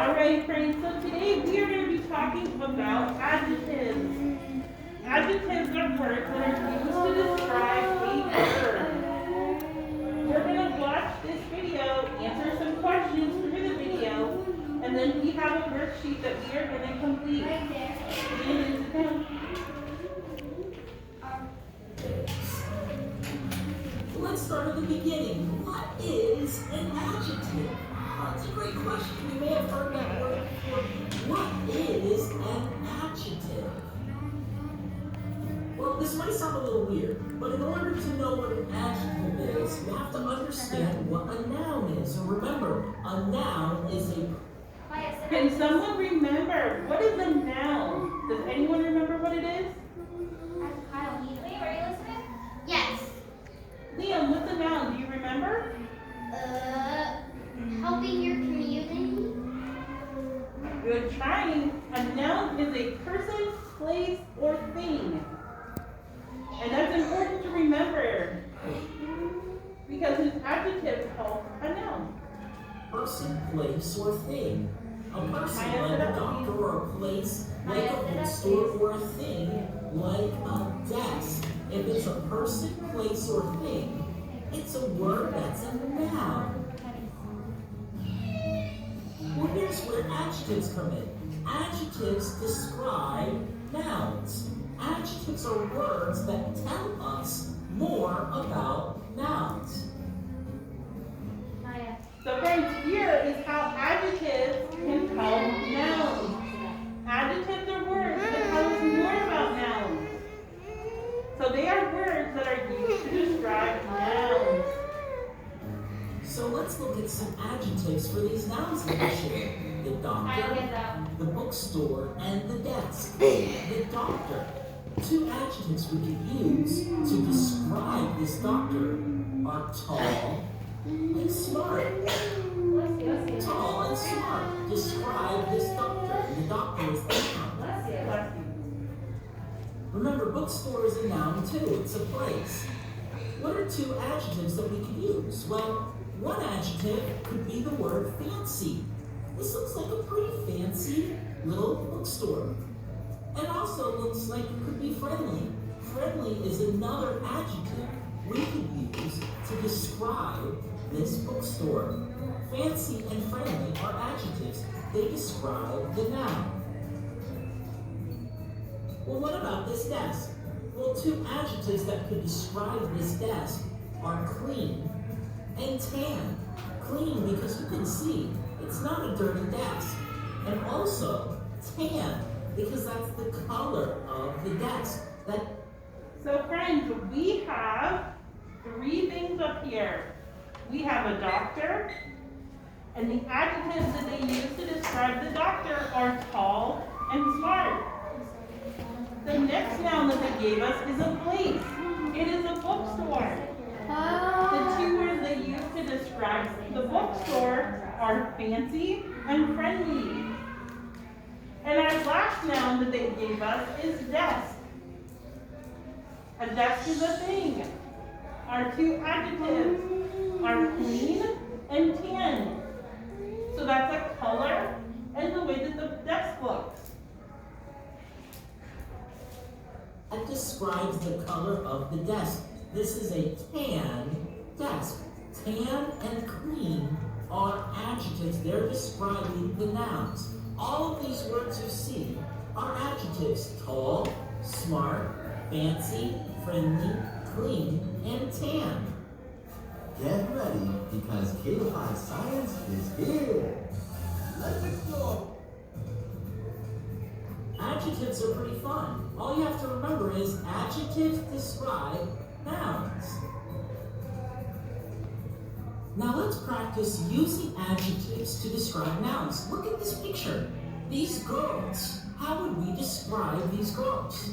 Alright friends, so today we are going to be talking about adjectives. Adjectives are words that are used to describe a verb. We're going to watch this video, answer some questions through the video, and then we have a worksheet that we are going to complete. Right there. Let's start at the beginning. What is an adjective? That's a great question. You may have heard that word before. What is an adjective? Well, this might sound a little weird, but in order to know what an adjective is, you have to understand what a noun is. And remember, a noun is a... Can someone remember what is a noun? Does anyone remember what it is? Kyle, wait, are you listening? Yes. Liam, what's a noun? Do you remember? Helping your community. Good trying. A noun is a person, place, or thing. And that's important to remember because an adjective is called a noun. Person, place, or thing. A person like a doctor or a place like a bookstore or a thing like a desk. If it's a person, place, or thing, it's a word that's a noun. Well, here's where adjectives come in. Adjectives describe nouns. Adjectives are words that tell us more about nouns. So friends, here is how adjectives can tell nouns. Adjectives are words that tell us more about nouns. So they are words that are used to describe nouns. So let's look at some adjectives for these nouns that we share. The doctor, the bookstore, and the desk. The doctor. Two adjectives we could use to describe this doctor are tall and smart. Tall and smart describe this doctor. The doctor is the noun. Remember, bookstore is a noun too. It's a place. What are two adjectives that we could use? Well, one adjective could be the word fancy. This looks like a pretty fancy little bookstore. And also looks like it could be friendly. Friendly is another adjective we could use to describe this bookstore. Fancy and friendly are adjectives. They describe the noun. Well, what about this desk? Well, two adjectives that could describe this desk are clean and tan. Clean because you can see it's not a dirty desk. And also tan because that's the color of the desk. So friends, we have three things up here. We have a doctor, and the adjectives that they use to describe the doctor are tall and smart. The next noun that they gave us is a place. It is a bookstore. The two words they use to describe the bookstore are fancy and friendly. And our last noun that they gave us is desk. A desk is a thing. Our two adjectives are clean and tan. So that's a color and the way that the desk looks. That describes the color of the desk. This is a tan desk. Tan and clean are adjectives. They're describing the nouns. All of these words you see are adjectives. Tall, smart, fancy, friendly, clean, and tan. Get ready because K5 Science is here. Let's explore. Adjectives are pretty fun. All you have to remember is adjectives describe nouns. Now let's practice using adjectives to describe nouns. Look at this picture. These girls. How would we describe these girls?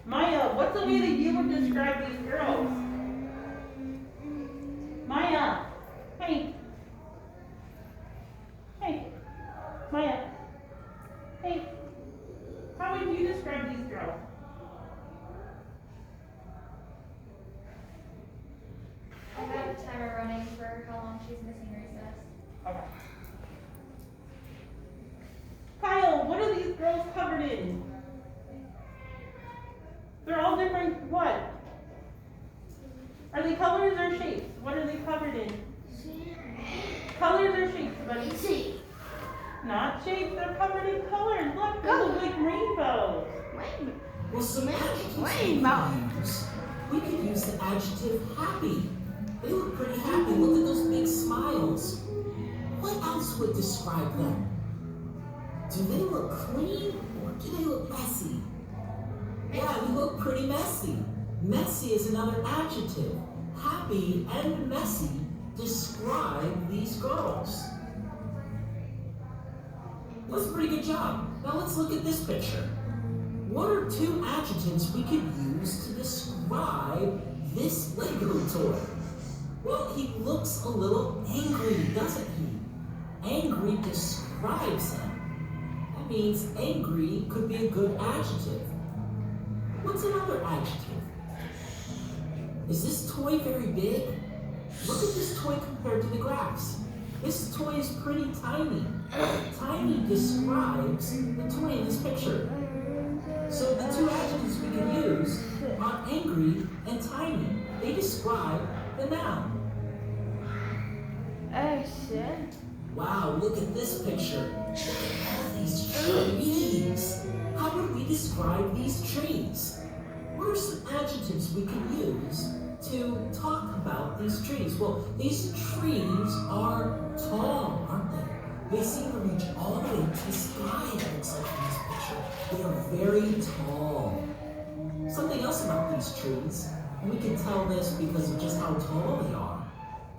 Maya, what's the way that you would describe these girls? Maya, hey. Hey, Maya, hey. How would you describe these girls? I have a timer running for how long she's missing recess. Okay. different what? Are they colors or shapes? What are they covered in? Colors or shapes, buddy? Not shapes, they're covered in colors. Look, they look like rainbows. Well, some adjectives we can use. We could use the adjective happy. They look pretty happy. Look at those big smiles. What else would describe them? Do they look clean or do they look messy? Yeah, they look pretty messy. Messy is another adjective. Happy and messy describe these girls. That's a pretty good job. Now let's look at this picture. What are two adjectives we could use to describe this Lego toy? Well, he looks a little angry, doesn't he? Angry describes him. That means angry could be a good adjective. What's another adjective? Is this toy very big? Look at this toy compared to the graphs. This toy is pretty tiny. Tiny describes the toy in this picture. So the two adjectives we can use are angry and tiny. They describe the noun. Wow, look at this picture. Look at all these trees. How would we describe these trees? What are some adjectives we can use to talk about these trees? Well, these trees are tall, aren't they? They seem to reach all the way to the sky, it looks like in this picture. They are very tall. Something else about these trees, and we can tell this because of just how tall they are.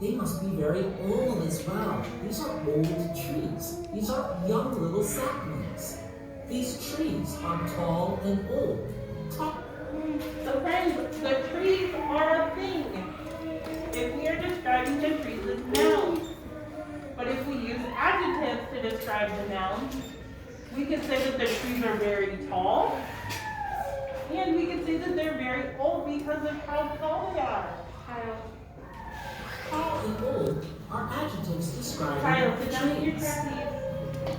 They must be very old as well. These are old trees. These are young little saplings. These trees are tall and old. So friends, the trees are a thing. If we are describing the trees as nouns. But if we use adjectives to describe the nouns, we can say that the trees are very tall. And we can say that they're very old because of how tall they are. Tall and old are adjectives describing Kyle, the sit down with your trees. trapeze.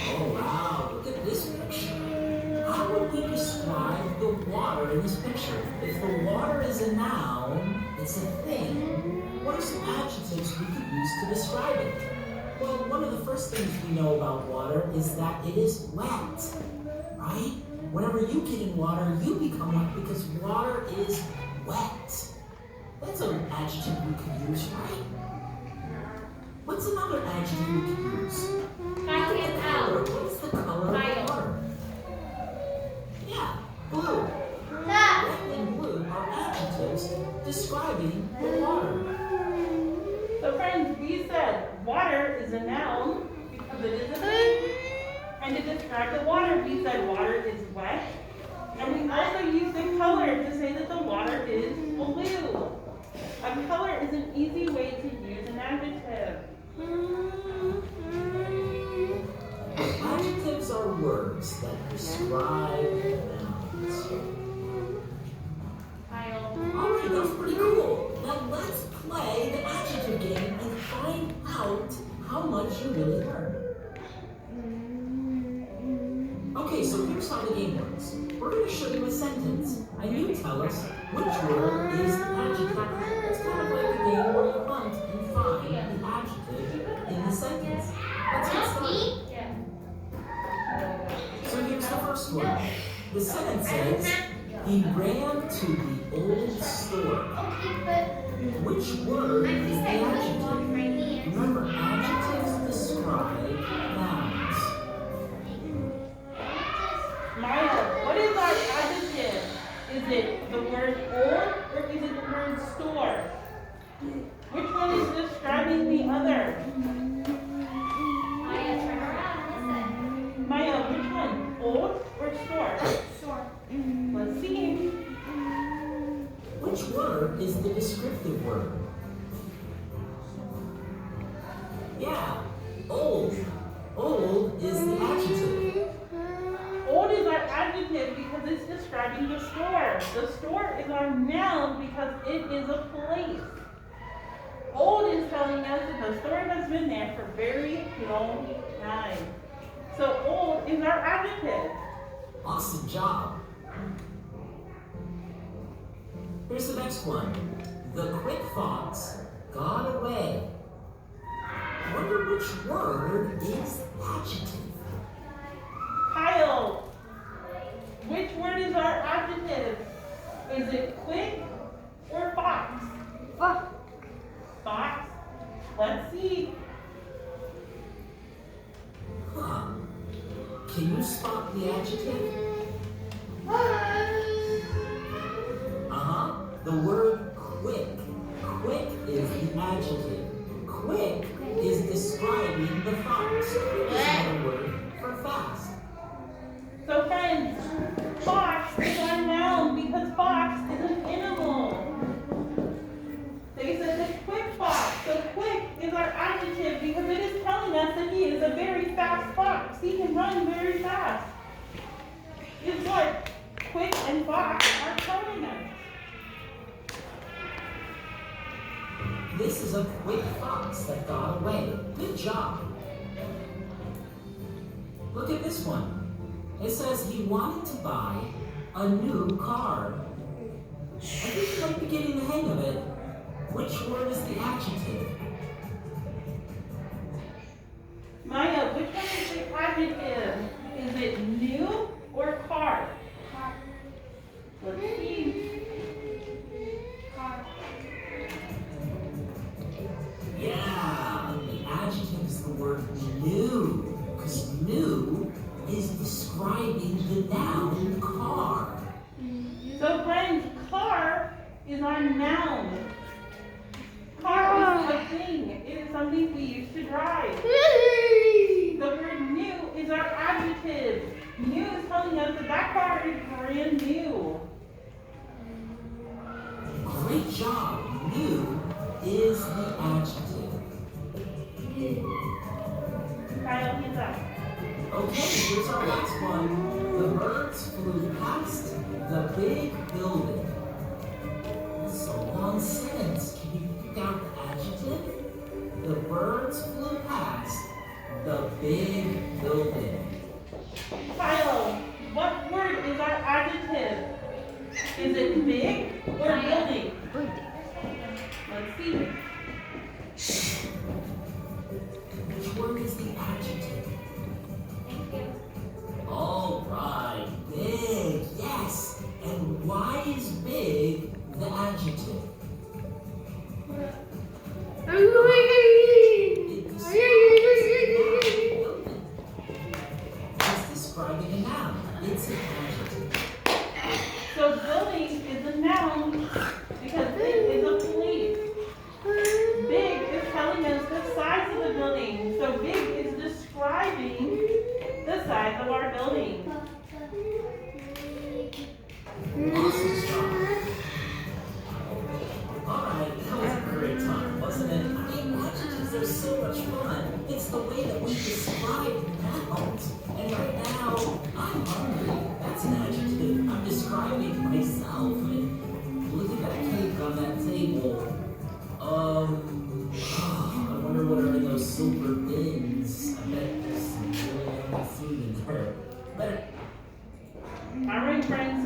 Oh wow, look at this picture. How would we describe the water in this picture? If the water is a noun, it's a thing, what are some adjectives we could use to describe it? Well, one of the first things we know about water is that it is wet, right? Whenever you get in water, you become wet because water is wet. That's an adjective we could use, right? What's another adjective we could use? What's the color of water? Yeah, blue. Red and blue are adjectives describing the water. So friends, we said water is a noun because it is a thing. And to describe the water, we said water is wet. And we also use the color to say that the water is blue. A color is an easy way to use an adjective. Adjectives are words that describe nouns. Alright, that was pretty cool. Now let's play the adjective game and find out how much you really learned. Okay, so here's how the game works. We're going to show you a sentence, and you tell us which word is the adjective. It's kind of like a game where you hunt and find the adjective in the sentence. Let's get started. So here's the first one. The sentence says, he ran to the old store. Which word is the adjective? Remember, adjectives describe nouns. Maya, what is our adjective? Is it the word old or is it the word store? Which one is describing the other? Maya, which one? Old or store? Let's see. Which word is the descriptive word? Yeah, old. Old is the adjective. Old is our adjective because it's describing the store. The store is our noun because it is a place. Old is telling us that the store has been there for a very long time. So old is our adjective. Awesome job. Here's the next one. The quick fox got away. Wonder which word is adjective? Kyle, which word is our adjective? Is it quick or fox? Fuck. Fox? Let's see. Huh. Can you spot the adjective? Uh-huh. The word quick. Quick is the adjective. Quick is describing the fox. Quick is another word for fast. So friends, fox is our noun because fox is an animal. They said the quick fox. So quick is our adjective because it is telling us that he is a very fast fox. He can run very fast. It's what quick and fox are telling us. This is a quick fox that got away. Good job. Look at this one. It says he wanted to buy a new car. I think I'm beginning the hang of it. Which word is the adjective? Maya, which one is the adjective? Is it new or car? Let's see. Yeah, the adjective is the word new. Because new is describing the noun car. So friends, car is our noun. Car is a thing. It is something we used to drive. The word new is our adjective. New is telling us that that car is brand new. Great job. New is the adjective. Kyle, hands up. Okay, here's our last one. The birds flew past the big building. It's a long sentence. Can you pick out the adjective? The birds flew past the big building. Kyle, what word is our adjective? Is it big or building? Let's see. Which word is the adjective? Thank you. All right, big, yes. And why is big the adjective? It's describing a noun. It's an adjective. So building is a noun because it is a place. Big is telling us the size of the building. So big is describing the size of our building. Awesome job. Alright, that was a great time, wasn't it? I mean, adjectives are so much fun. It's the way that we describe nouns. And right now, I'm hungry. That's an adjective. I'm describing myself. And look at that cake on that table. I wonder what are in those silver bins. I bet there's some really yummy food in there. Better. All right, friends.